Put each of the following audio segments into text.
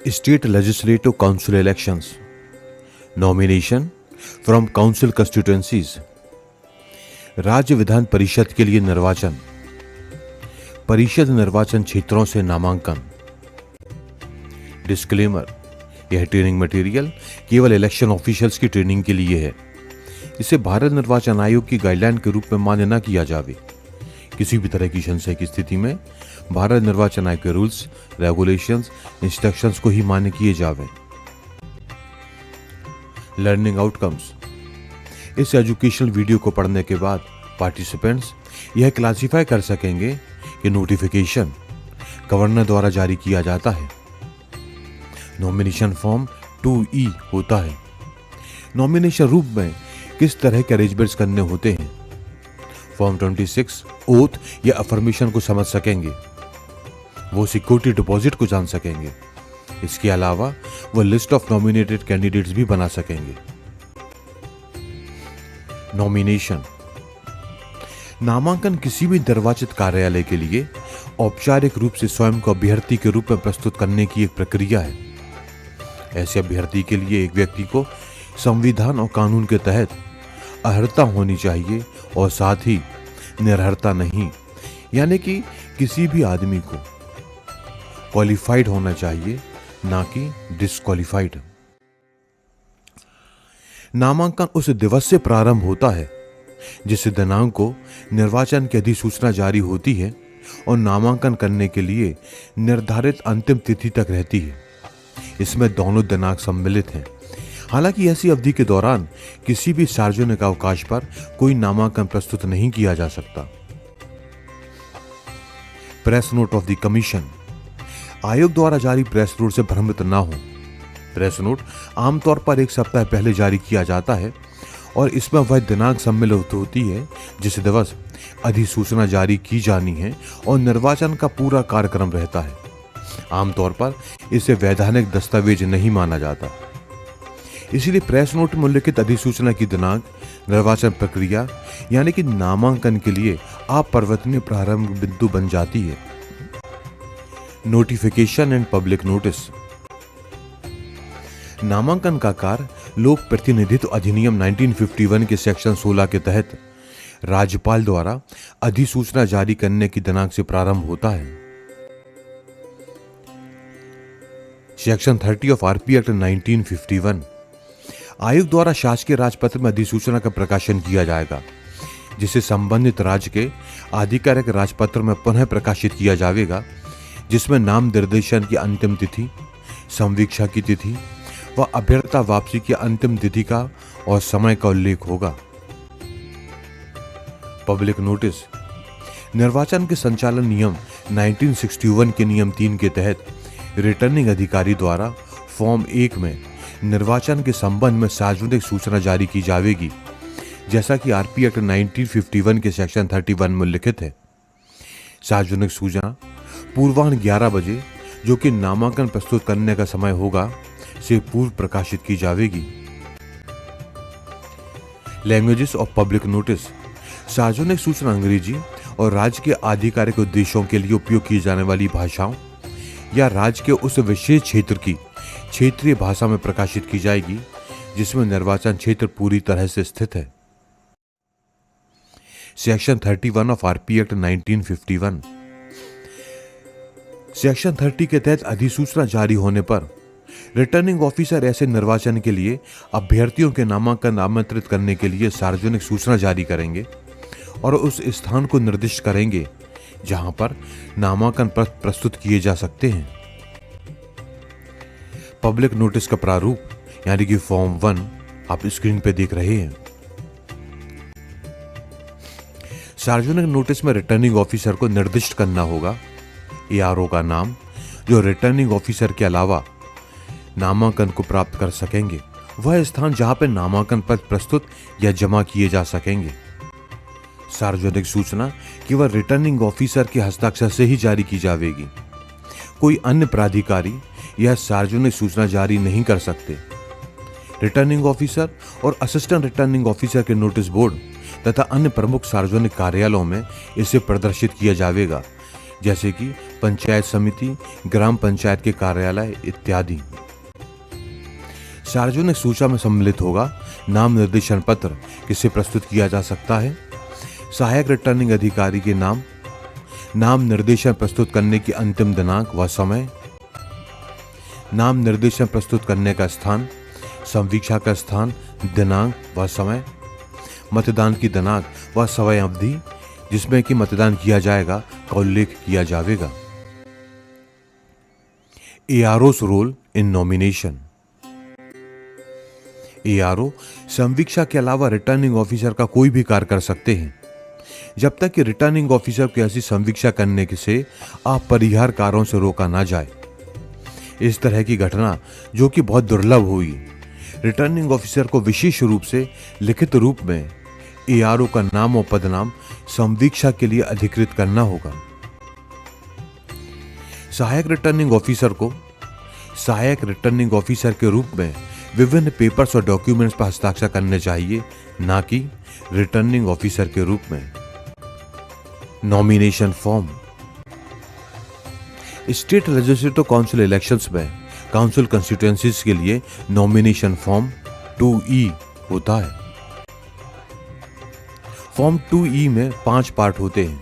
State Legislative Council elections. Nomination from council constituencies. राज्य विधान परिषद के लिए निर्वाचन. परिषद निर्वाचन क्षेत्रों से नामांकन. डिस्क्लेमर: यह ट्रेनिंग मटेरियल केवल इलेक्शन ऑफिशियल्स की ट्रेनिंग के लिए है. इसे भारत निर्वाचन आयोग की गाइडलाइन के रूप में मान्य न किया जावे. किसी भी तरह की संशय की स्थिति में भारत निर्वाचन आयोग के रूल्स, रेगुलेशंस, इंस्ट्रक्शंस को ही मान्य किए जावे. Learning outcomes. इस एजुकेशनल वीडियो को पढ़ने के बाद पार्टिसिपेंट्स यह क्लासिफाई कर सकेंगे कि नोटिफिकेशन गवर्नर द्वारा जारी किया जाता है. नॉमिनेशन फॉर्म 2E होता है. नॉमिनेशन रूप में किस तरह के अरेंजमेंट्स करने होते हैं. फॉर्म 26 ओथ या अफर्मेशन को समझ सकेंगे. वो सिक्योरिटी डिपॉजिट को जान सकेंगे. इसके अलावा वो लिस्ट ऑफ नॉमिनेटेड कैंडिडेट्स भी बना सकेंगे. नॉमिनेशन. नामांकन किसी भी निर्वाचित कार्यालय के लिए औपचारिक रूप से स्वयं को अभ्यर्थी के रूप में प्रस्तुत करने की एक प्रक्रिया है. ऐसे अभ्यर्थी के लिए एक व्यक्ति को संविधान और कानून के तहत अर्हता होनी चाहिए और साथ ही निरर्हता नहीं, यानी कि किसी भी आदमी को क्वालिफाइड होना चाहिए, ना कि डिस्क्वालिफाइड. नामांकन उस दिवस से प्रारंभ होता है जिस दिनांक को निर्वाचन की अधिसूचना जारी होती है और नामांकन करने के लिए निर्धारित अंतिम तिथि तक रहती है. इसमें दोनों दिनांक सम्मिलित हैं. हालांकि ऐसी अवधि के दौरान किसी भी सार्वजनिक अवकाश पर कोई नामांकन प्रस्तुत नहीं किया जा सकता. Press note of the commission. आयोग द्वारा जारी प्रेस नोट से भ्रमित न हो. प्रेस नोट आमतौर पर एक सप्ताह पहले जारी किया जाता है और इसमें वह दिनांक सम्मिलित होती है जिस दिवस अधिसूचना जारी की जानी है और निर्वाचन का पूरा कार्यक्रम रहता है. आमतौर पर इसे वैधानिक दस्तावेज नहीं माना जाता. इसलिए प्रेस नोट में उल्लिखित अधिसूचना की दिनांक निर्वाचन प्रक्रिया यानी कि नामांकन के लिए अपरिवर्तनीय प्रारंभ बिंदु बन जाती है. Notification and public notice. नामांकन का कार्य लोक प्रतिनिधित्व अधिनियम 1951 के सेक्शन 16 के तहत राज्यपाल द्वारा अधिसूचना जारी करने की दिनांक से प्रारंभ होता है. Section 30 of RP act 1951. आयोग द्वारा शासकीय राजपत्र में अधिसूचना का प्रकाशन किया जाएगा जिसे संबंधित राज्य के आधिकारिक राजपत्र में पुनः प्रकाशित किया जाएगा, जिसमें नाम निर्देशन की अंतिम तिथि, संवीक्षा की तिथि व अभ्यर्थता वापसी की अंतिम तिथि का और समय का उल्लेख होगा. Public notice. निर्वाचन के संचालन नियम 1961 के नियम 3 के तहत रिटर्निंग अधिकारी द्वारा फॉर्म 1 में निर्वाचन के संबंध में सार्वजनिक सूचना जारी की जाएगी, जैसा कि आरपी एक्ट 1951 के सेक्शन 31 में उल्लिखित है. सार्वजनिक सूचना पूर्वाह्न 11 बजे, जो कि नामांकन प्रस्तुत करने का समय होगा, से पूर्व प्रकाशित की जाएगी. Languages of public notice. सार्वजनिक सूचना अंग्रेजी और राज्य के आधिकारिक उद्देश्यों के लिए उपयोग की जाने वाली भाषाओं या राज्य के उस विशेष क्षेत्र की क्षेत्रीय भाषा में प्रकाशित की जाएगी जिसमें निर्वाचन क्षेत्र पूरी तरह से स्थित है. Section 31 of RP act 1951. Section 30 के तहत अधिसूचना जारी होने पर रिटर्निंग ऑफिसर ऐसे निर्वाचन के लिए अभ्यर्थियों के नामांकन आमंत्रित करने के लिए सार्वजनिक सूचना जारी करेंगे और उस स्थान को निर्दिष्ट करेंगे जहां पर नामांकन पत्र प्रस्तुत किए जा सकते हैं. पब्लिक नोटिस का प्रारूप यानी कि फॉर्म 1 आप स्क्रीन पे देख रहे हैं. सार्वजनिक नोटिस में रिटर्निंग ऑफिसर को निर्दिष्ट करना होगा एआरओ का नाम, जो रिटर्निंग ऑफिसर के अलावा नामांकन को प्राप्त कर सकेंगे, वह स्थान जहां पर नामांकन पत्र प्रस्तुत या जमा किए जा सकेंगे. सार्वजनिक सूचना केवल रिटर्निंग ऑफिसर के हस्ताक्षर से ही जारी की जाएगी. कोई अन्य प्राधिकारी यह सार्वजनिक सूचना जारी नहीं कर सकते. रिटर्निंग ऑफिसर और असिस्टेंट रिटर्निंग ऑफिसर के नोटिस बोर्ड तथा अन्य प्रमुख सार्वजनिक कार्यालयों में इसे प्रदर्शित किया जाएगा जैसे कि पंचायत समिति, ग्राम पंचायत के कार्यालय इत्यादि। सार्वजनिक सूचना में सम्मिलित होगा। नाम निर्देशन पत्र किसे प्रस्तुत किया जा सकता है? सहायक रिटर्निंग अधिकारी के नाम, नाम निर्देशन प्रस्तुत करने की अंतिम दिनांक व समय, नाम निर्देशन प्रस्तुत करने का स्थान, संवीक्षा का स्थान, दिनांक व समय, मतदान की दिनांक व समय अवधि जिसमें कि मतदान किया जाएगा का उल्लेख किया जाएगा। ARO's role in nomination. ARO संवीक्षा के अलावा रिटर्निंग ऑफिसर का कोई भी कार्य कर सकते हैं जब तक कि रिटर्निंग ऑफिसर को ऐसी संवीक्षा करने से अपरिहार्य कारणों से रोका ना जाए। इस तरह की घटना जो कि बहुत दुर्लभ हुई, रिटर्निंग ऑफिसर को विशेष रूप से लिखित रूप में ARO का नाम और पदनाम संवीक्षा के लिए अधिकृत करना होगा। सहायक रिटर्निंग ऑफिसर को सहायक रिटर्निंग ऑफिसर के रूप में विभिन्न पेपर्स और डॉक्यूमेंट्स पर हस्ताक्षर करने चाहिए, ना कि रिटर्निंग ऑफिसर के रूप में। Nomination form. State legislative council elections में काउंसिल कंस्टिट्यूएंसीज के लिए नॉमिनेशन फॉर्म 2E होता है। फॉर्म 2E में 5 पार्ट होते हैं।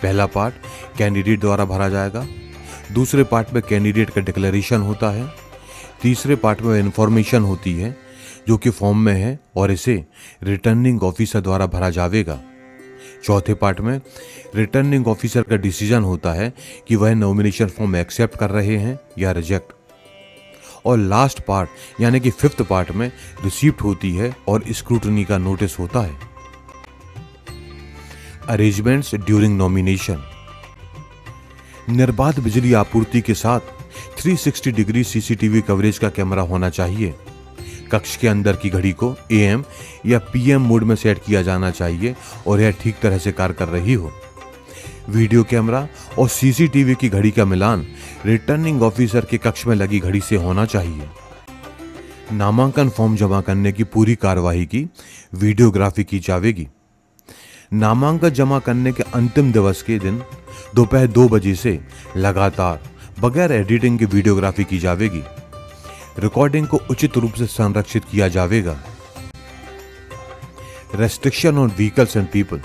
पहला पार्ट कैंडिडेट द्वारा भरा जाएगा, दूसरे पार्ट में कैंडिडेट का डिक्लेरेशन होता है, तीसरे पार्ट में इंफॉर्मेशन होती है जो कि फॉर्म में है और इसे रिटर्निंग ऑफिसर द्वारा भरा जाएगा। चौथे पार्ट में रिटर्निंग ऑफिसर का डिसीजन होता है कि वह नॉमिनेशन फॉर्म एक्सेप्ट कर रहे हैं या रिजेक्ट। और लास्ट पार्ट यानी कि 5th पार्ट में रिसीप्ट होती है और स्क्रूटनी का नोटिस होता है। Arrangements during nomination. निर्बाध बिजली आपूर्ति के साथ 360 डिग्री CCTV कवरेज का कैमरा होना चाहिए। कक्ष के अंदर की घड़ी को AM या PM मोड में सेट किया जाना चाहिए और यह ठीक तरह से कार्य कर रही हो। वीडियो कैमरा और CCTV की घड़ी का मिलान रिटर्निंग ऑफिसर के कक्ष में लगी घड़ी से होना चाहिए। नामांकन फॉर्म जमा करने की पूरी कार्यवाही की वीडियोग्राफी की जाएगी। नामांकन जमा करने के अंतिम दिवस के दिन दोपहर 2 बजे से लगातार बगैर एडिटिंग की वीडियोग्राफी की जाएगी। रिकॉर्डिंग को उचित रूप से संरक्षित किया जाएगा। Restriction on vehicles and people.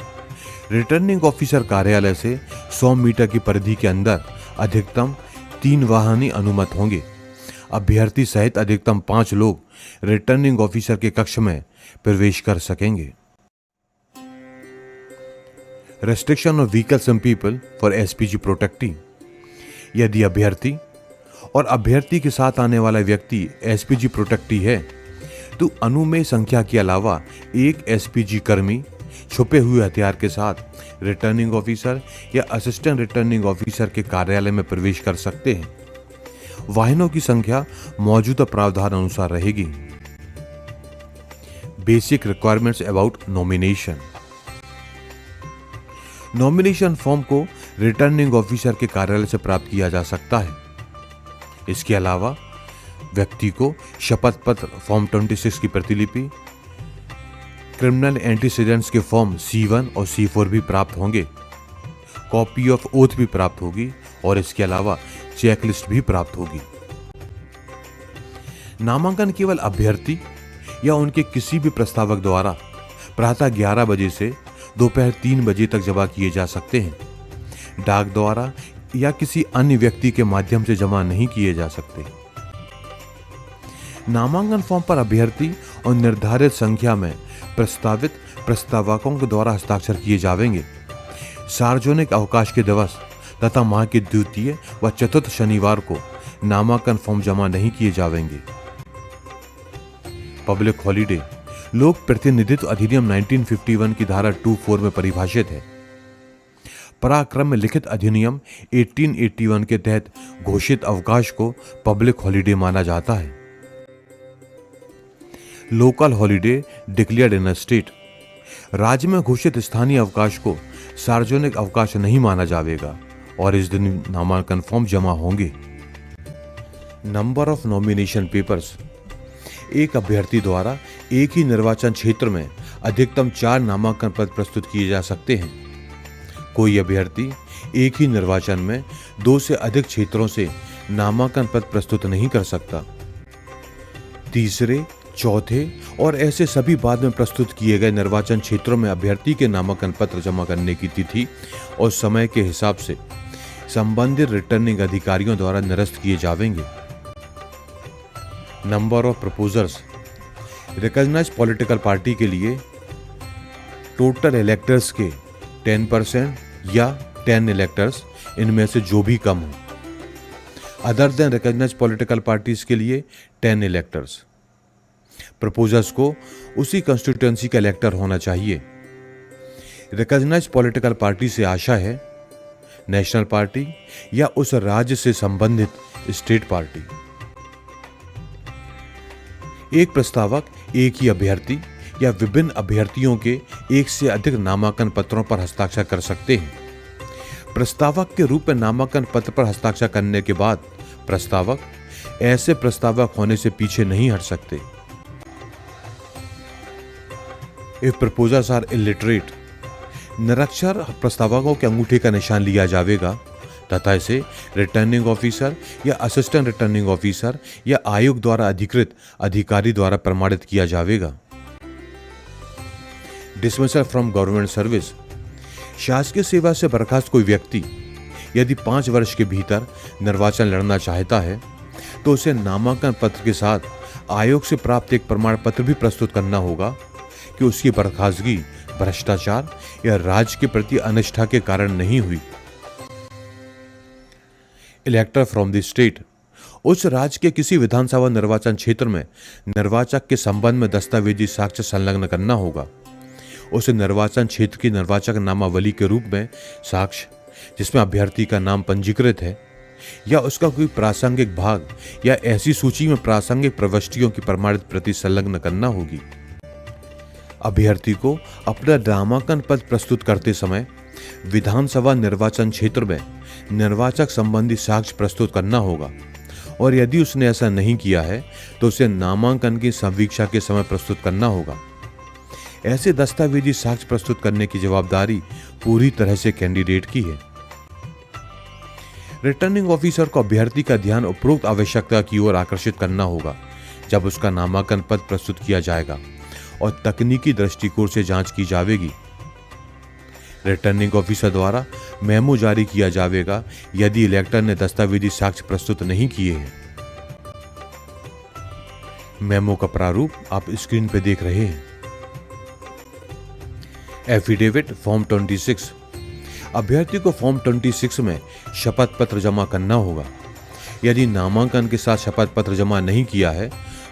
Returning officer कार्यालय से 100 मीटर की परिधि के अंदर अधिकतम 3 वाहन ही अनुमत होंगे। अभ्यर्थी सहित अधिकतम 5 लोग रिटर्निंग ऑफिसर के कक्ष में प्रवेश कर सकेंगे। Restriction of vehicles and people for SPG protectee. यदि अभ्यर्थी और अभ्यर्थी के साथ आने वाला व्यक्ति SPG प्रोटेक्टी है तो अनुमेय संख्या के अलावा एक SPG कर्मी छुपे हुए हथियार के साथ रिटर्निंग ऑफिसर या असिस्टेंट रिटर्निंग ऑफिसर के कार्यालय में प्रवेश कर सकते हैं। वाहनों की संख्या मौजूदा प्रावधान अनुसार रहेगी। Basic requirements about nomination. Nomination form को रिटर्निंग ऑफिसर के कार्यालय से प्राप्त किया जा सकता है। इसके अलावा व्यक्ति को शपथ पत्र फॉर्म 26 की प्रतिलिपि, क्रिमिनल एंटीसीडेंट्स के फॉर्म C1 और C4 भी प्राप्त होंगे। कॉपी ऑफ ओथ भी प्राप्त होगी और इसके अलावा चेकलिस्ट भी प्राप्त होगी। नामांकन केवल अभ्यर्थी या उनके किसी भी प्रस्तावक द्वारा प्रातः 11 बजे से दोपहर 3 बजे तक जमा किए जा सकते हैं। डाक द्वारा या किसी अन्य व्यक्ति के माध्यम से जमा नहीं किए जा सकते। नामांकन फॉर्म पर अभ्यर्थी और निर्धारित संख्या में प्रस्तावित प्रस्तावकों के द्वारा हस्ताक्षर किए जाएंगे। सार्वजनिक अवकाश के दिवस तथा माह के द्वितीय व चतुर्थ शनिवार को नामांकन फॉर्म जमा नहीं किए जाएंगे। पब्लिक हॉलिडे लोक प्रतिनिधित्व अधिनियम 1951 की धारा 24 में परिभाषित है। पराक्रम में लिखित अधिनियम 1881 के तहत घोषित अवकाश को पब्लिक हॉलिडे माना जाता है। Local holiday declared in a state. राज्य में घोषित स्थानीय अवकाश को सार्वजनिक अवकाश नहीं माना जाएगा और इस दिन नामांकन फॉर्म जमा होंगे। Number of nomination papers. एक अभ्यर्थी द्वारा एक ही निर्वाचन क्षेत्र में अधिकतम 4 नामांकन पत्र प्रस्तुत किए जा सकते हैं। कोई अभ्यर्थी एक ही निर्वाचन में 2 से अधिक क्षेत्रों से नामांकन पत्र प्रस्तुत नहीं कर सकता। तीसरे, चौथे और ऐसे सभी बाद में प्रस्तुत किए गए निर्वाचन क्षेत्रों में अभ्यर्थी के नामांकन पत्र जमा करने की तिथि और समय के हिसाब से संबंधित रिटर्निंग अधिकारियों द्वारा निरस्त किए जावेंगे। Number of proposers. Recognised political party के लिए टोटल इलेक्टर्स के 10% या 10 इलेक्टर्स इनमें से जो भी कम हो। Other than recognised political parties के लिए 10 इलेक्टर्स। प्रपोजर्स को उसी कंस्टिट्यूएंसी का इलेक्टर होना चाहिए। रिकॉग्नाइज्ड पॉलिटिकल पार्टी से आशा है नेशनल पार्टी या उस राज्य से संबंधित स्टेट पार्टी। एक प्रस्तावक एक ही अभ्यर्थी या विभिन्न अभ्यर्थियों के एक से अधिक नामांकन पत्रों पर हस्ताक्षर कर सकते हैं। प्रस्तावक के रूप में नामांकन पत्र पर हस्ताक्षर करने के बाद प्रस्तावक ऐसे प्रस्तावक होने से पीछे नहीं हट सकते। इफ प्रपोजर्स आर इलिटरेट, निरक्षर प्रस्तावकों के अंगूठे का निशान लिया जाएगा तथा इसे रिटर्निंग ऑफिसर या असिस्टेंट रिटर्निंग ऑफिसर या आयोग द्वारा अधिकृत अधिकारी द्वारा प्रमाणित किया जाएगा। Dismissal from government service. शासकीय सेवा से बर्खास्त कोई व्यक्ति यदि 5 वर्ष के भीतर निर्वाचन लड़ना चाहता है तो उसे नामांकन पत्र के साथ आयोग से प्राप्त एक प्रमाण पत्र भी प्रस्तुत करना होगा कि उसकी बर्खास्तगी भ्रष्टाचार या राज्य के प्रति अनिष्ठा के कारण नहीं हुई। इलेक्टर फ्रॉम द स्टेट। उस राज्य के किसी विधानसभा निर्वाचन क्षेत्र में निर्वाचक के संबंध में दस्तावेजी साक्ष्य संलग्न करना होगा। उस निर्वाचन क्षेत्र की निर्वाचक नामावली के रूप में साक्ष्य जिसमें अभ्यर्थी का नाम पंजीकृत है या उसका कोई प्रासंगिक भाग या ऐसी सूची में प्रासंगिक प्रविष्टियों की प्रमाणित प्रति संलग्न करना होगी। अभ्यर्थी को अपना नामांकन पत्र प्रस्तुत करते समय विधानसभा निर्वाचन क्षेत्र में निर्वाचक संबंधी साक्ष्य प्रस्तुत करना होगा और यदि उसने ऐसा नहीं किया है तो उसे नामांकन की समीक्षा के समय प्रस्तुत करना होगा। ऐसे दस्तावेजी साक्ष्य प्रस्तुत करने की जवाबदारी पूरी तरह से कैंडिडेट की है। रिटर्निंग ऑफिसर को अभ्यर्थी का ध्यान उपरोक्त आवश्यकता की ओर आकर्षित करना होगा जब उसका नामांकन पत्र प्रस्तुत किया जाएगा और तकनीकी दृष्टिकोण से जांच की जाएगी। रिटर्निंग ऑफिसर द्वारा मेमो जारी किया जाएगा यदि इलेक्टर ने दस्तावेजी साक्ष्य प्रस्तुत नहीं किए हैं। मेमो का प्रारूप आप स्क्रीन पर देख रहे हैं। Affidavit form 26। अभ्यर्थी को फॉर्म 26 में शपथ पत्र जमा करना होगा। यदि नामांकन के साथ शपथ पत्र जमा नहीं किया है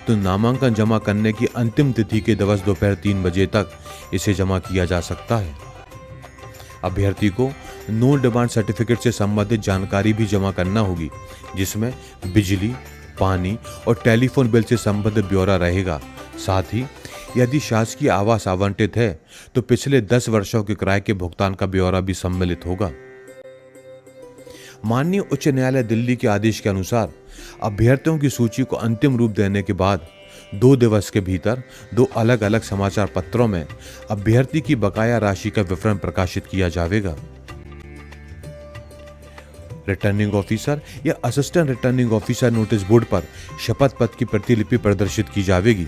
तो नामांकन जमा करने की अंतिम तिथि के दिवस दोपहर 3 बजे तक इसे जमा किया जा सकता है। अभ्यर्थी को नो डिमांड सर्टिफिकेट से संबंधित जानकारी भी जमा करना होगी जिसमें बिजली, पानी और टेलीफोन बिल से संबंधित ब्यौरा रहेगा। साथ ही यदि शासकीय आवास आवंटित है तो पिछले 10 वर्षों के किराए के भुगतान का ब्यौरा भी सम्मिलित होगा। माननीय उच्च न्यायालय दिल्ली के आदेश के अनुसार अभ्यर्थियों की सूची को अंतिम रूप देने के बाद 2 दिवस के भीतर 2 अलग अलग समाचार पत्रों में अभ्यर्थी की बकाया राशि का विवरण प्रकाशित किया जाएगा। रिटर्निंग ऑफिसर या assistant returning officer notice board पर शपथ पत्र की प्रतिलिपि प्रदर्शित की जाएगी।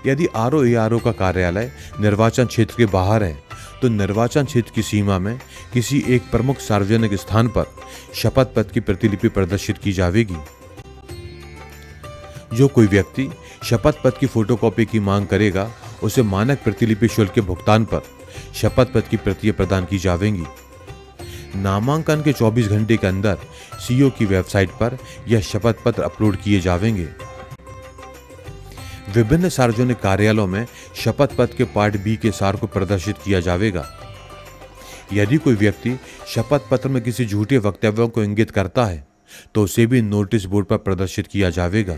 यदि आरओ का कार्यालय निर्वाचन क्षेत्र के बाहर है तो निर्वाचन क्षेत्र की सीमा में किसी एक प्रमुख सार्वजनिक स्थान पर शपथ पत्र की प्रतिलिपि प्रदर्शित की जाएगी। जो कोई व्यक्ति शपथ पत्र की फोटोकॉपी की मांग करेगा उसे मानक प्रतिलिपि शुल्क के भुगतान पर शपथ पत्र की प्रतियां प्रदान की जाएंगी। नामांकन के 24 घंटे के अंदर सीईओ की वेबसाइट पर यह शपथ पत्र अपलोड किए जाएंगे। विभिन्न सार्वजनिक कार्यालयों में शपथ पत्र के पार्ट बी के सार को प्रदर्शित किया जाएगा। यदि कोई व्यक्ति शपथ पत्र में किसी झूठे वक्तव्यों को इंगित करता है तो उसे भी नोटिस बोर्ड पर प्रदर्शित किया जाएगा।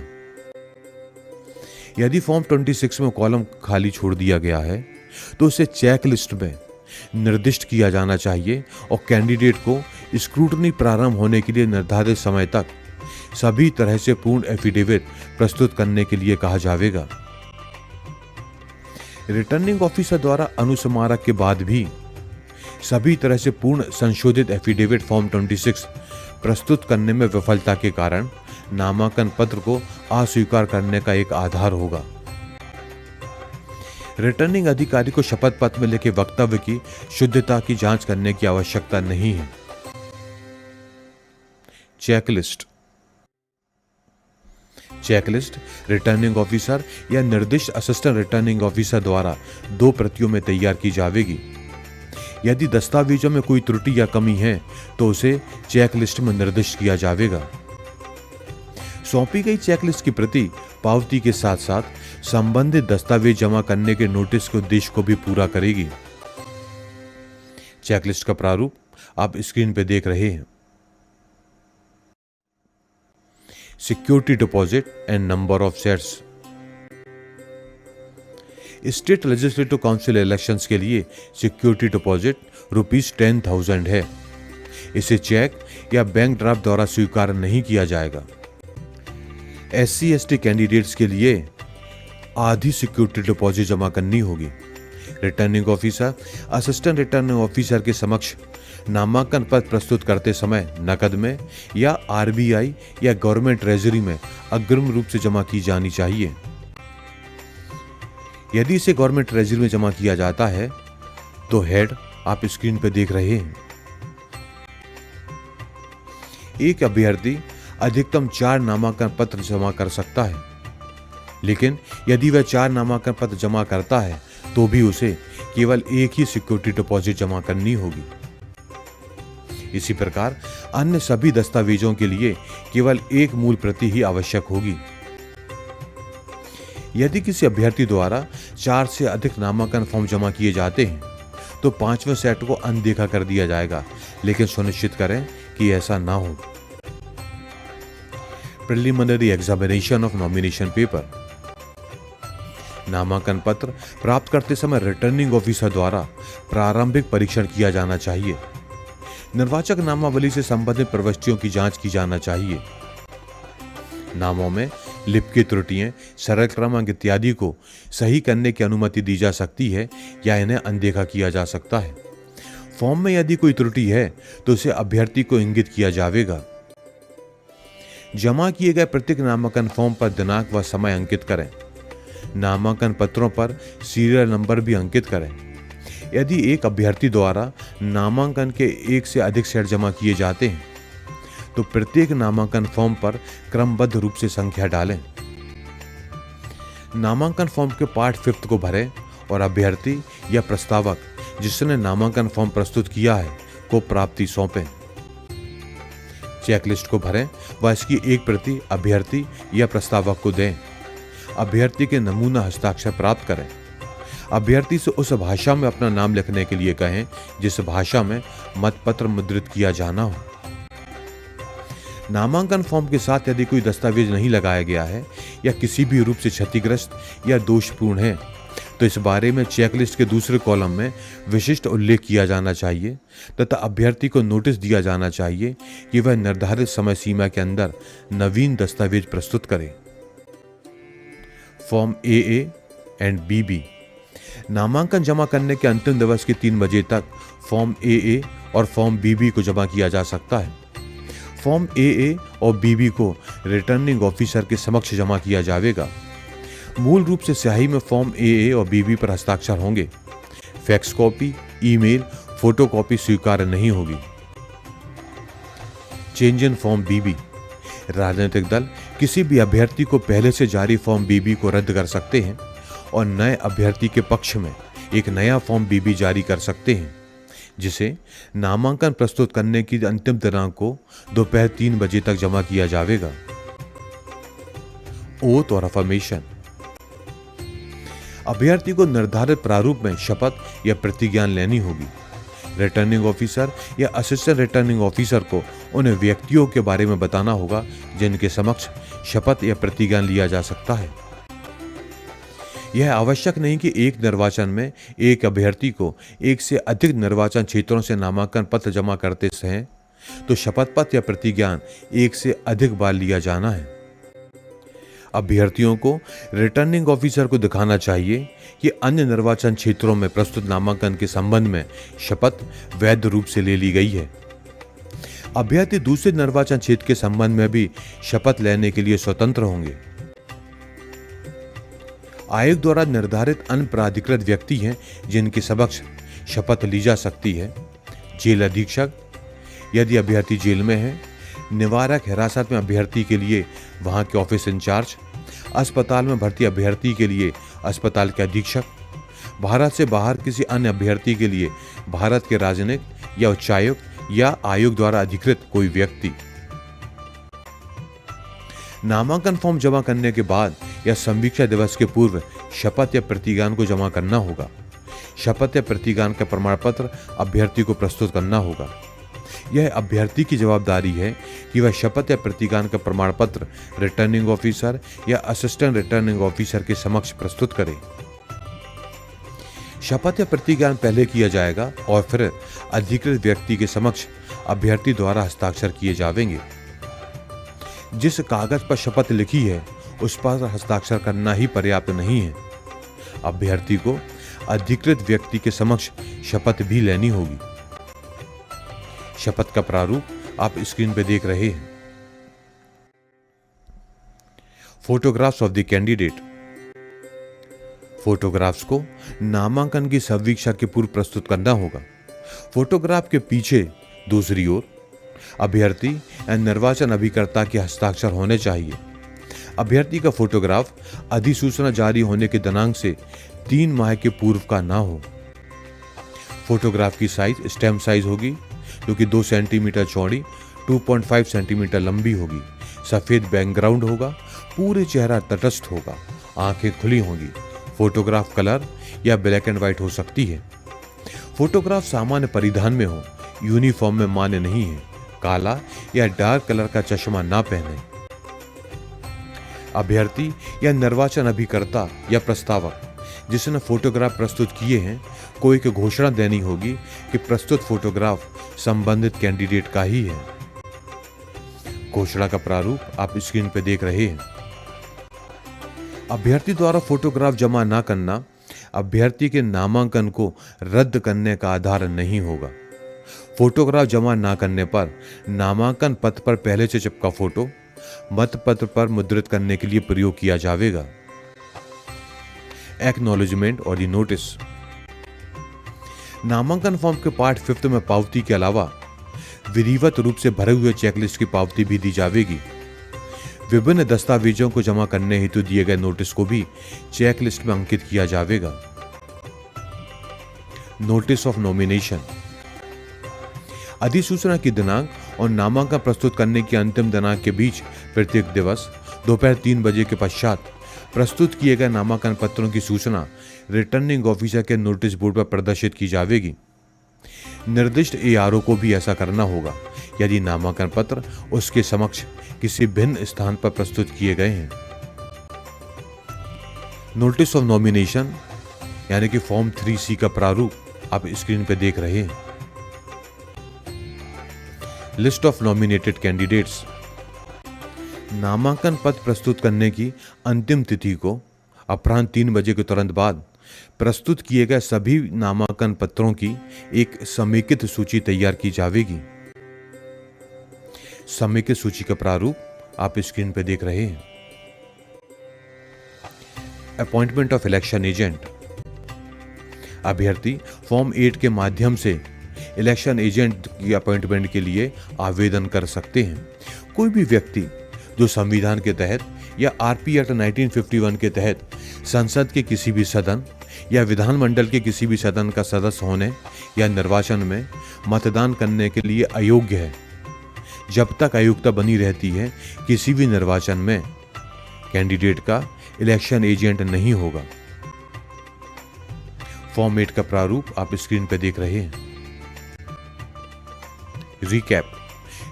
यदि फॉर्म 26 में कॉलम खाली छोड़ दिया गया है तो उसे चेक लिस्ट में निर्दिष्ट किया जाना चाहिए और कैंडिडेट को स्क्रूटनी प्रारंभ होने के लिए निर्धारित समय तक सभी तरह से पूर्ण एफिडेविट प्रस्तुत करने के लिए कहा जाएगा। रिटर्निंग ऑफिसर द्वारा अनुस्मारक के बाद भी सभी तरह से पूर्ण संशोधित एफिडेविट फॉर्म 26 प्रस्तुत करने में विफलता के कारण नामांकन पत्र को अस्वीकार करने का एक आधार होगा। रिटर्निंग अधिकारी को शपथ पत्र में लिखे वक्तव्य की शुद्धता की जांच करने की आवश्यकता नहीं है। चेकलिस्ट। चेकलिस्ट रिटर्निंग ऑफिसर या निर्दिष्ट असिस्टेंट रिटर्निंग ऑफिसर द्वारा 2 प्रतियों में तैयार की जाएगी। यदि दस्तावेजों में कोई त्रुटि या कमी है तो उसे चेकलिस्ट में निर्दिष्ट किया जाएगा। सौंपी गई चेकलिस्ट की प्रति पावती के साथ साथ संबंधित दस्तावेज जमा करने के नोटिस के उद्देश्य को भी पूरा करेगी। चेकलिस्ट का प्रारूप आप स्क्रीन पर देख रहे हैं। Security deposit and number of shares. State legislative council elections के लिए सिक्योरिटी डिपॉजिट ₹10,000 है। इसे चेक या बैंक ड्राफ्ट द्वारा स्वीकार नहीं किया जाएगा। SC/ST कैंडिडेट्स के लिए आधी सिक्योरिटी डिपॉजिट जमा करनी होगी। Returning officer assistant returning officer के समक्ष नामांकन पत्र प्रस्तुत करते समय नकद में या RBI या गवर्नमेंट ट्रेजरी में अग्रिम रूप से जमा की जानी चाहिए। यदि इसे गवर्नमेंट ट्रेजरी में जमा किया जाता है तो हेड आप स्क्रीन पर देख रहे हैं। एक अभ्यर्थी अधिकतम 4 नामांकन पत्र जमा कर सकता है, लेकिन यदि वह 4 नामांकन पत्र जमा करता है तो भी उसे केवल एक ही सिक्योरिटी डिपॉजिट जमा करनी होगी। इसी प्रकार अन्य सभी दस्तावेजों के लिए केवल एक मूल प्रति ही आवश्यक होगी। यदि किसी अभ्यर्थी द्वारा 4 से अधिक नामांकन फॉर्म जमा किए जाते हैं तो 5वें सेट को अनदेखा कर दिया जाएगा, लेकिन सुनिश्चित करें कि ऐसा ना हो। Preliminary examination of nomination paper. नामांकन पत्र प्राप्त करते समय रिटर्निंग ऑफिसर द्वारा प्रारंभिक परीक्षण किया जाना चाहिए। निर्वाचक नामावली से संबंधित प्रविष्टियों की जांच की जाना चाहिए। नामों में लिप की त्रुटियां, सरल क्रमांक इत्यादि को सही करने की अनुमति दी जा सकती है या इन्हें अनदेखा किया जा सकता है। फॉर्म में यदि कोई त्रुटि है तो उसे अभ्यर्थी को इंगित किया जाएगा। जमा किए गए प्रत्येक नामांकन फॉर्म पर दिनांक व समय अंकित करें। नामांकन पत्रों पर सीरियल नंबर भी अंकित करें। यदि एक अभ्यर्थी द्वारा नामांकन के 1 से अधिक सेट जमा किए जाते हैं तो प्रत्येक नामांकन फॉर्म पर क्रमबद्ध रूप से संख्या डालें। नामांकन फॉर्म के पार्ट 5 को भरें और अभ्यर्थी या प्रस्तावक जिसने नामांकन फॉर्म प्रस्तुत किया है को प्राप्ति सौंपें। चेकलिस्ट को भरें व इसकी एक प्रति अभ्यर्थी या प्रस्तावक को दें। अभ्यर्थी के नमूना हस्ताक्षर प्राप्त करें। अभ्यर्थी से उस भाषा में अपना नाम लिखने के लिए कहें जिस भाषा में मतपत्र मुद्रित किया जाना हो। नामांकन फॉर्म के साथ यदि कोई दस्तावेज नहीं लगाया गया है या किसी भी रूप से क्षतिग्रस्त या दोषपूर्ण है तो इस बारे में चेकलिस्ट के दूसरे कॉलम में विशिष्ट उल्लेख किया जाना चाहिए तथा अभ्यर्थी को नोटिस दिया जाना चाहिए कि वह निर्धारित समय सीमा के अंदर नवीन दस्तावेज प्रस्तुत करे। Form AA and BB। नामांकन जमा करने के अंतिम दिवस के 3 बजे तक फॉर्म AA और फॉर्म BB को जमा किया जा सकता है। फॉर्म AA और BB को रिटर्निंग ऑफिसर के समक्ष जमा किया जाएगा। मूल रूप से स्याही में फॉर्म AA और BB पर हस्ताक्षर होंगे। फैक्स कॉपी, ईमेल, फोटोकॉपी स्वीकार्य नहीं होगी। Change in form BB। राजनीतिक दल किसी भी अभ्यर्थी को पहले से जारी फॉर्म BB को रद्द कर सकते हैं और नए अभ्यर्थी के पक्ष में एक नया फॉर्म BB जारी कर सकते हैं, जिसे नामांकन प्रस्तुत करने की अंतिम दिनांक को दोपहर 3 बजे तक जमा किया जाएगा। ओथ और अफर्मेशन। अभ्यर्थी को निर्धारित प्रारूप में शपथ या प्रतिज्ञा लेनी होगी। रिटर्निंग ऑफिसर या असिस्टेंट रिटर्निंग ऑफिसर को उन व्यक्तियों के बारे में बताना होगा जिनके समक्ष शपथ या प्रतिज्ञा लिया जा सकता है। यह आवश्यक नहीं कि एक निर्वाचन में एक अभ्यर्थी को 1 से अधिक निर्वाचन क्षेत्रों से नामांकन पत्र जमा करते हैं तो शपथ पत्र या प्रतिज्ञा 1 से अधिक बार लिया जाना है। अभ्यर्थियों को रिटर्निंग ऑफिसर को दिखाना चाहिए कि अन्य निर्वाचन क्षेत्रों में प्रस्तुत नामांकन के संबंध में शपथ वैध रूप से ले ली गई है। अभ्यर्थी दूसरे निर्वाचन क्षेत्र के संबंध में भी शपथ लेने के लिए स्वतंत्र होंगे। आयोग द्वारा निर्धारित अन्य प्राधिकृत व्यक्ति हैं जिनके समक्ष शपथ ली जा सकती है। जेल अधीक्षक यदि अभ्यर्थी जेल में है, निवारक हिरासत में अभ्यर्थी के लिए वहां के ऑफिस इंचार्ज, अस्पताल में भर्ती अभ्यर्थी के लिए अस्पताल के अधीक्षक, भारत से बाहर किसी अन्य अभ्यर्थी के लिए भारत के राजनयिक या उच्चायुक्त या आयोग द्वारा अधिकृत कोई व्यक्ति। नामांकन फॉर्म जमा करने के बाद या संवीक्षा दिवस के पूर्व शपथ या प्रतिज्ञान को जमा करना होगा। शपथ या प्रतिज्ञान का प्रमाण पत्र अभ्यर्थी को प्रस्तुत करना होगा। यह अभ्यर्थी की जवाबदारी है कि वह शपथ या प्रतिज्ञान का प्रमाण पत्र रिटर्निंग ऑफिसर या असिस्टेंट रिटर्निंग ऑफिसर के समक्ष प्रस्तुत करे। शपथ या प्रतिज्ञान पहले किया जाएगा और फिर अधिकृत व्यक्ति के समक्ष अभ्यर्थी द्वारा हस्ताक्षर किए जाएंगे। जिस कागज पर शपथ लिखी है उस पर हस्ताक्षर करना ही पर्याप्त नहीं है। अभ्यर्थी को अधिकृत व्यक्ति के समक्ष शपथ भी लेनी होगी। शपथ का प्रारूप आप स्क्रीन पर देख रहे हैं। Photographs of the candidate. Photographs को नामांकन की संवीक्षा के पूर्व प्रस्तुत करना होगा। फोटोग्राफ के पीछे दूसरी ओर अभ्यर्थी या निर्वाचन अभिकर्ता के हस्ताक्षर होने चाहिए। अभ्यर्थी का फोटोग्राफ अधिसूचना जारी होने के दिनांक से 3 माह के पूर्व का ना हो। फोटोग्राफ की साइज स्टैम्प साइज होगी जो कि 2 सेंटीमीटर चौड़ी 2.5 सेंटीमीटर लंबी होगी। सफेद बैकग्राउंड होगा। पूरे चेहरा तटस्थ होगा। आंखें खुली होंगी। फोटोग्राफ कलर या ब्लैक एंड व्हाइट हो सकती है। फोटोग्राफ सामान्य परिधान में हो, यूनिफॉर्म में मान्य नहीं है। काला या डार्क कलर का चश्मा ना पहने। अभ्यर्थी या निर्वाचन अभिकर्ता या प्रस्तावक जिसने फोटोग्राफ प्रस्तुत किए हैं को एक घोषणा देनी होगी कि प्रस्तुत फोटोग्राफ संबंधित कैंडिडेट का ही है। घोषणा का प्रारूप आप स्क्रीन पर देख रहे हैं। अभ्यर्थी द्वारा फोटोग्राफ जमा ना करना अभ्यर्थी के नामांकन को रद्द करने का आधार नहीं होगा। फोटोग्राफ जमा ना करने पर नामांकन पत्र पर पहले से चिपका फोटो मतपत्र पर मुद्रित करने के लिए प्रयोग किया जाएगा। एक्नॉलेजमेंट और दी नोटिस। नामांकन फॉर्म के पार्ट 5 में पावती के अलावा विधिवत रूप से भरे हुए चेकलिस्ट की पावती भी दी जाएगी। विभिन्न दस्तावेजों को जमा करने हेतु दिए गए नोटिस को भी चेकलिस्ट में अंकित किया जाएगा। Notice of nomination. अधिसूचना की दिनांक और नामांकन प्रस्तुत करने की अंतिम दिनांक के बीच प्रत्येक दिवस दोपहर 3 बजे के पश्चात प्रस्तुत किए गए नामांकन पत्रों की सूचना रिटर्निंग ऑफिसर के नोटिस बोर्ड पर प्रदर्शित की जाएगी। निर्दिष्ट एआरओ को भी ऐसा करना होगा यदि नामांकन पत्र उसके समक्ष किसी भिन्न स्थान पर प्रस्तुत किए गए हैं। नोटिस ऑफ नॉमिनेशन यानी कि फॉर्म 3C का प्रारूप आप स्क्रीन पर देख रहे हैं। List of nominated candidates. नामांकन पत्र प्रस्तुत करने की अंतिम तिथि को अपराह्न 3 बजे के तुरंत बाद प्रस्तुत किए गए सभी नामांकन पत्रों की एक समेकित सूची तैयार की जाएगी। समेकित सूची का प्रारूप आप स्क्रीन पर देख रहे हैं। Appointment of election agent. अभ्यर्थी फॉर्म 8 के माध्यम से इलेक्शन एजेंट की अपॉइंटमेंट के लिए आवेदन कर सकते हैं। कोई भी व्यक्ति जो संविधान के तहत या आरपी एक्ट 1951 के तहत संसद के किसी भी सदन या विधानमंडल के किसी भी सदन का सदस्य होने या निर्वाचन में मतदान करने के लिए अयोग्य है, जब तक अयोग्यता बनी रहती है किसी भी निर्वाचन में कैंडिडेट का इलेक्शन एजेंट नहीं होगा। फॉर्म 8 का प्रारूप आप स्क्रीन पर देख रहे हैं। Recap.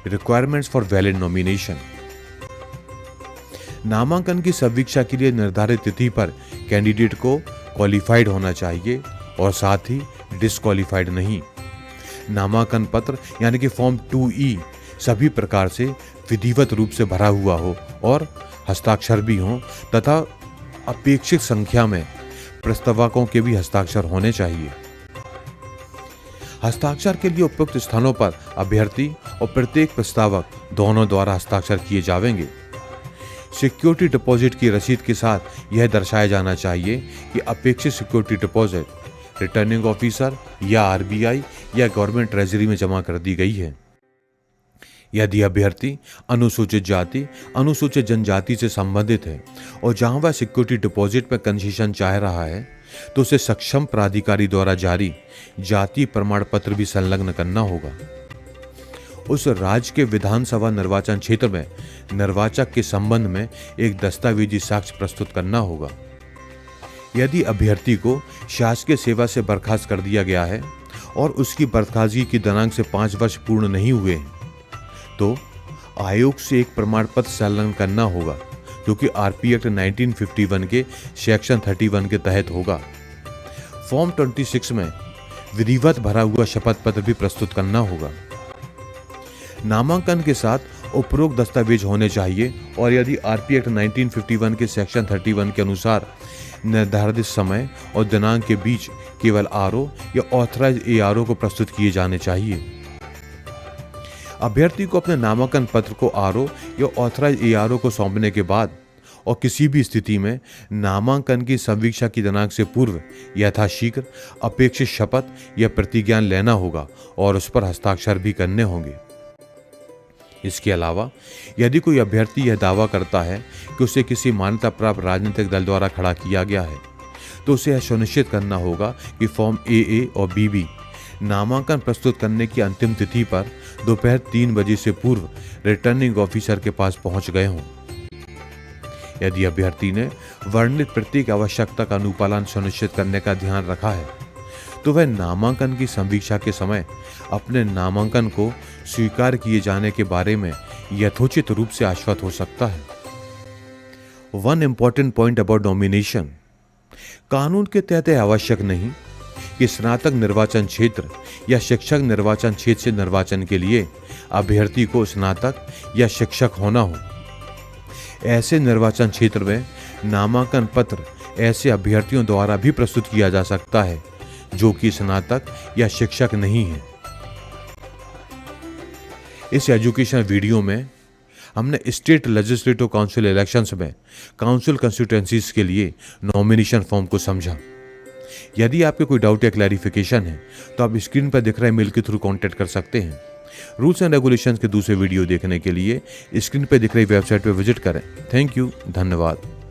Requirements for valid nomination. नामांकन की समीक्षा के लिए निर्धारित तिथि पर कैंडिडेट को क्वालिफाइड होना चाहिए और साथ ही डिसक्वालिफाइड नहीं। नामांकन पत्र यानी कि फॉर्म 2E सभी प्रकार से विधिवत रूप से भरा हुआ हो और हस्ताक्षर भी हों तथा अपेक्षित संख्या में प्रस्तावकों के भी हस्ताक्षर होने चाहिए। हस्ताक्षर के लिए उपयुक्त स्थानों पर अभ्यर्थी और प्रत्येक प्रस्तावक दोनों द्वारा हस्ताक्षर किए जाएंगे। सिक्योरिटी डिपॉजिट की रसीद के साथ यह दर्शाया जाना चाहिए कि अपेक्षित सिक्योरिटी डिपॉजिट रिटर्निंग ऑफिसर या आरबीआई या गवर्नमेंट ट्रेजरी में जमा कर दी गई है। यदि अभ्यर्थी अनुसूचित जाति, अनुसूचित जनजाति से संबंधित है और जहां वह सिक्योरिटी डिपॉजिट में कंसेशन चाह रहा है तो उसे सक्षम प्राधिकारी द्वारा जारी जाति प्रमाण पत्र भी संलग्न करना होगा। उस राज्य के विधानसभा निर्वाचन क्षेत्र में निर्वाचक के संबंध में एक दस्तावेजी साक्ष्य प्रस्तुत करना होगा। यदि अभ्यर्थी को शासकीय सेवा से बर्खास्त कर दिया गया है और उसकी बर्खास्तगी की दिनांक से 5 वर्ष पूर्ण नहीं हुए हैं तो आयोग से एक प्रमाण पत्र संलग्न करना होगा जो कि आरपी एक्ट 1951 के सेक्शन 31 के तहत होगा। फॉर्म 26 में विधिवत भरा हुआ शपथ पत्र भी प्रस्तुत करना होगा। नामांकन के साथ उपरोक्त दस्तावेज होने चाहिए और यदि आरपी एक्ट 1951 के सेक्शन 31 के अनुसार निर्धारित समय और दिनांक के बीच केवल आरओ या ऑथराइज एआरओ को प्रस्तुत किए जाने चाहिए। अभ्यर्थी को अपने नामांकन पत्र को आरओ या ऑथराइज एआरओ को सौंपने के बाद और किसी भी स्थिति में नामांकन की समीक्षा की दिनांक से पूर्व यथाशीघ्र अपेक्षित शपथ या प्रतिज्ञान लेना होगा और उस पर हस्ताक्षर भी करने होंगे। इसके अलावा यदि कोई अभ्यर्थी यह दावा करता है कि उसे किसी मान्यता प्राप्त राजनीतिक दल द्वारा खड़ा किया गया है तो उसे यह सुनिश्चित करना होगा कि फॉर्म AA और BB नामांकन प्रस्तुत करने की अंतिम तिथि पर दोपहर 3 बजे से पूर्व रिटर्निंग ऑफिसर के पास पहुंच गए हों। यदि अभ्यर्थी ने वर्णित प्रत्येक आवश्यकता का अनुपालन सुनिश्चित करने का ध्यान रखा है तो वह नामांकन की समीक्षा के समय अपने नामांकन को स्वीकार किए जाने के बारे में यथोचित रूप से आश्वस्त हो सकता है। One important point about nomination, कानून के तहत आवश्यक नहीं कि स्नातक निर्वाचन क्षेत्र या शिक्षक निर्वाचन क्षेत्र से निर्वाचन के लिए अभ्यर्थी को स्नातक या शिक्षक होना हो। ऐसे निर्वाचन क्षेत्र में नामांकन पत्र ऐसे अभ्यर्थियों द्वारा भी प्रस्तुत किया जा सकता है जो कि स्नातक या शिक्षक नहीं है। इस एजुकेशन वीडियो में हमने स्टेट लेजिस्लेटिव काउंसिल इलेक्शंस में काउंसिल कंस्टिट्यूएंसीज के लिए नॉमिनेशन फॉर्म को समझा। यदि आपके कोई डाउट या क्लैरिफिकेशन है तो आप स्क्रीन पर दिख रहे मेल के थ्रू कांटेक्ट कर सकते हैं। रूल्स एंड रेगुलेशंस के दूसरे वीडियो देखने के लिए स्क्रीन पर दिख रही वेबसाइट पर विजिट करें। थैंक यू, धन्यवाद।